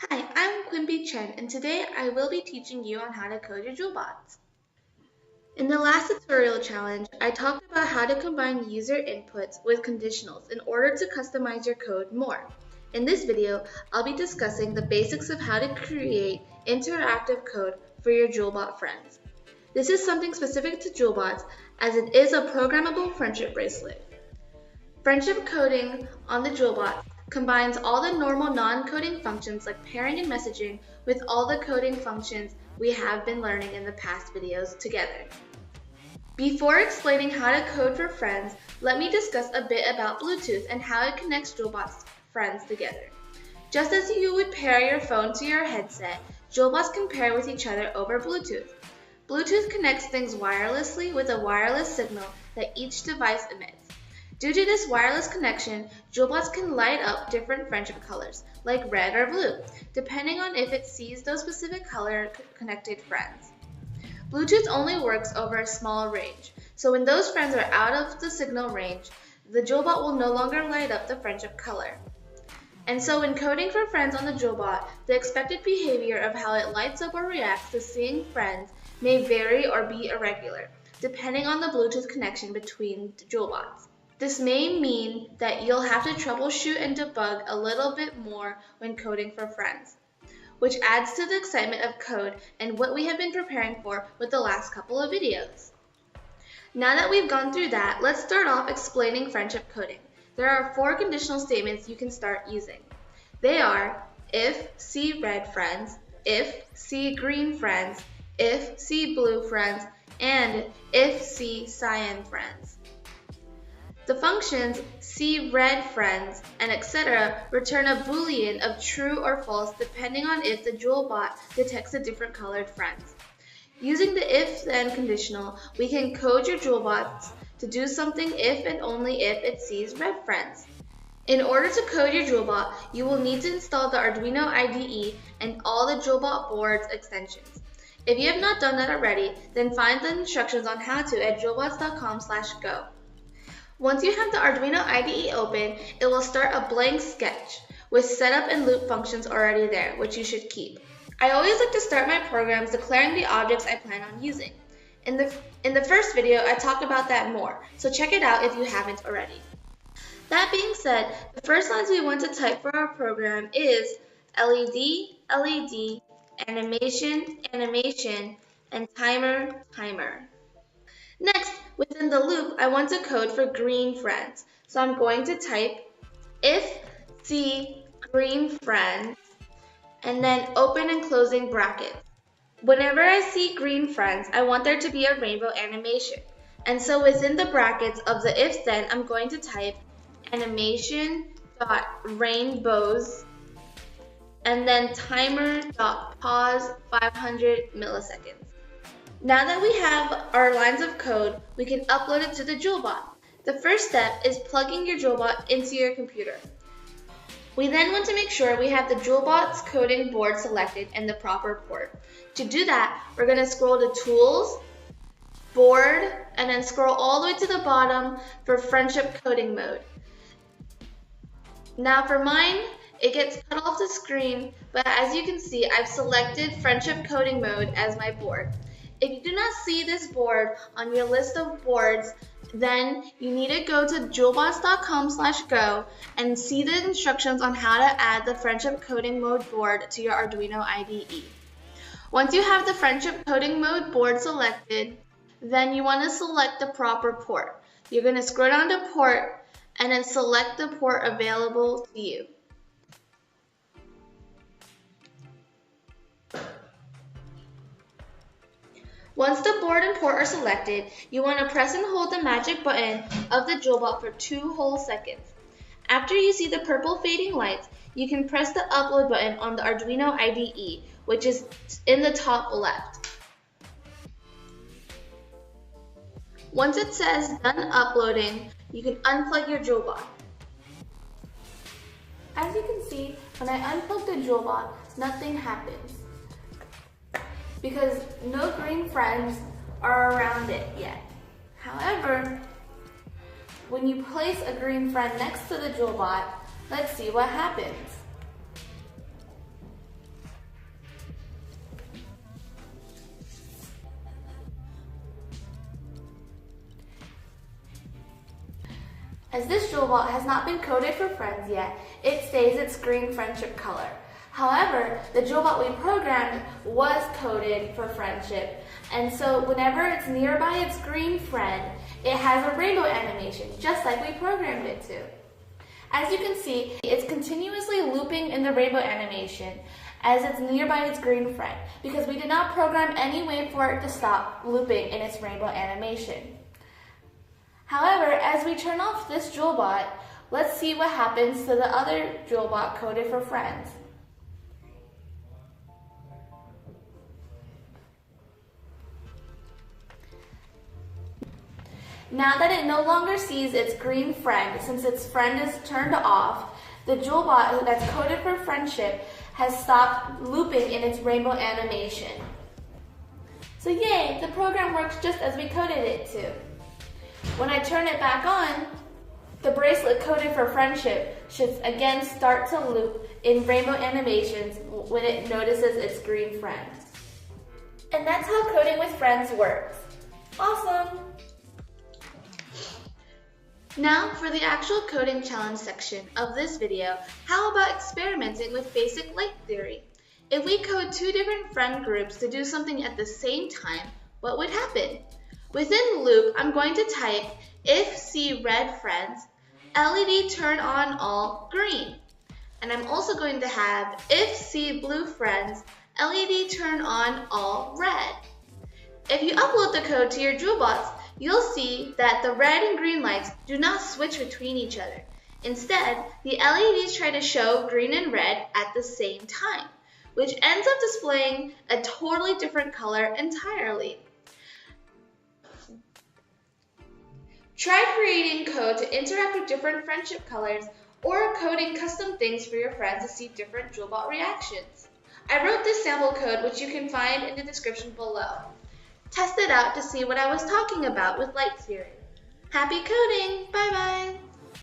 Hi, I'm Quymbee Chen, and today I will be teaching you on how to code your Jewelbots. In the last tutorial challenge, I talked about how to combine user inputs with conditionals in order to customize your code more. In this video, I'll be discussing the basics of how to create interactive code for your Jewelbot friends. This is something specific to Jewelbots as it is a programmable friendship bracelet. Friendship coding on the Jewelbot combines all the normal non-coding functions like pairing and messaging with all the coding functions we have been learning in the past videos together. Before explaining how to code for friends, let me discuss a bit about Bluetooth and how it connects Jewelbot's friends together. Just as you would pair your phone to your headset, Jewelbots can pair with each other over Bluetooth. Bluetooth connects things wirelessly with a wireless signal that each device emits. Due to this wireless connection, Jewelbots can light up different friendship colors, like red or blue, depending on if it sees those specific color-connected friends. Bluetooth only works over a small range, so when those friends are out of the signal range, the Jewelbot will no longer light up the friendship color. And so when coding for friends on the Jewelbot, the expected behavior of how it lights up or reacts to seeing friends may vary or be irregular, depending on the Bluetooth connection between the Jewelbots. This may mean that you'll have to troubleshoot and debug a little bit more when coding for friends, which adds to the excitement of code and what we have been preparing for with the last couple of videos. Now that we've gone through that, let's start off explaining friendship coding. There are 4 conditional statements you can start using. They are if see red friends, if see green friends, if see blue friends, and if see cyan friends. The functions see red friends and etc. return a boolean of true or false depending on if the Jewelbot detects the different colored friends. Using the if-then conditional, we can code your Jewelbots to do something if and only if it sees red friends. In order to code your Jewelbot, you will need to install the Arduino IDE and all the Jewelbot board's extensions. If you have not done that already, then find the instructions on how to at jewelbots.com/go. Once you have the Arduino IDE open, it will start a blank sketch with setup and loop functions already there, which you should keep. I always like to start my programs declaring the objects I plan on using. In the first video, I talked about that more, so check it out if you haven't already. That being said, the first lines we want to type for our program is LED, LED, animation, animation, and timer, timer. Next, within the loop, I want to code for green friends. So I'm going to type if see green friends and then open and closing brackets. Whenever I see green friends, I want there to be a rainbow animation. And so within the brackets of the if then, I'm going to type animation.rainbows and then timer.pause 500 milliseconds. Now that we have our lines of code, we can upload it to the Jewelbot. The first step is plugging your Jewelbot into your computer. We then want to make sure we have the Jewelbot's coding board selected and the proper port. To do that, we're going to scroll to Tools, Board, and then scroll all the way to the bottom for Friendship Coding Mode. Now for mine, it gets cut off the screen, but as you can see, I've selected Friendship Coding Mode as my board. If you do not see this board on your list of boards, then you need to go to jewelbots.com/go and see the instructions on how to add the Friendship Coding Mode board to your Arduino IDE. Once you have the Friendship Coding Mode board selected, then you want to select the proper port. You're going to scroll down to Port and then select the port available to you. Once the board and port are selected, you want to press and hold the magic button of the Jewelbot for 2 whole seconds. After you see the purple fading lights, you can press the upload button on the Arduino IDE, which is in the top left. Once it says done uploading, you can unplug your Jewelbot. As you can see, when I unplug the Jewelbot, nothing happens, because no green friends are around it yet. However, when you place a green friend next to the Jewelbot, let's see what happens. As this Jewelbot has not been coded for friends yet, it stays its green friendship color. However, the Jewelbot we programmed was coded for friendship, and so whenever it's nearby its green friend, it has a rainbow animation, just like we programmed it to. As you can see, it's continuously looping in the rainbow animation as it's nearby its green friend, because we did not program any way for it to stop looping in its rainbow animation. However, as we turn off this Jewelbot, let's see what happens to the other Jewelbot coded for friends. Now that it no longer sees its green friend, since its friend is turned off, the Jewelbot that's coded for friendship has stopped looping in its rainbow animation. So yay, the program works just as we coded it to. When I turn it back on, the bracelet coded for friendship should again start to loop in rainbow animations when it notices its green friend. And that's how coding with friends works. Awesome! Now for the actual coding challenge section of this video, how about experimenting with basic light theory? If we code two different friend groups to do something at the same time, what would happen? Within loop, I'm going to type if see red friends, LED turn on all green. And I'm also going to have if see blue friends, LED turn on all red. If you upload the code to your Jewelbots, you'll see that the red and green lights do not switch between each other. Instead, the LEDs try to show green and red at the same time, which ends up displaying a totally different color entirely. Try creating code to interact with different friendship colors or coding custom things for your friends to see different Jewelbot reactions. I wrote this sample code, which you can find in the description below. Test it out to see what I was talking about with light theory. Happy coding! Bye bye!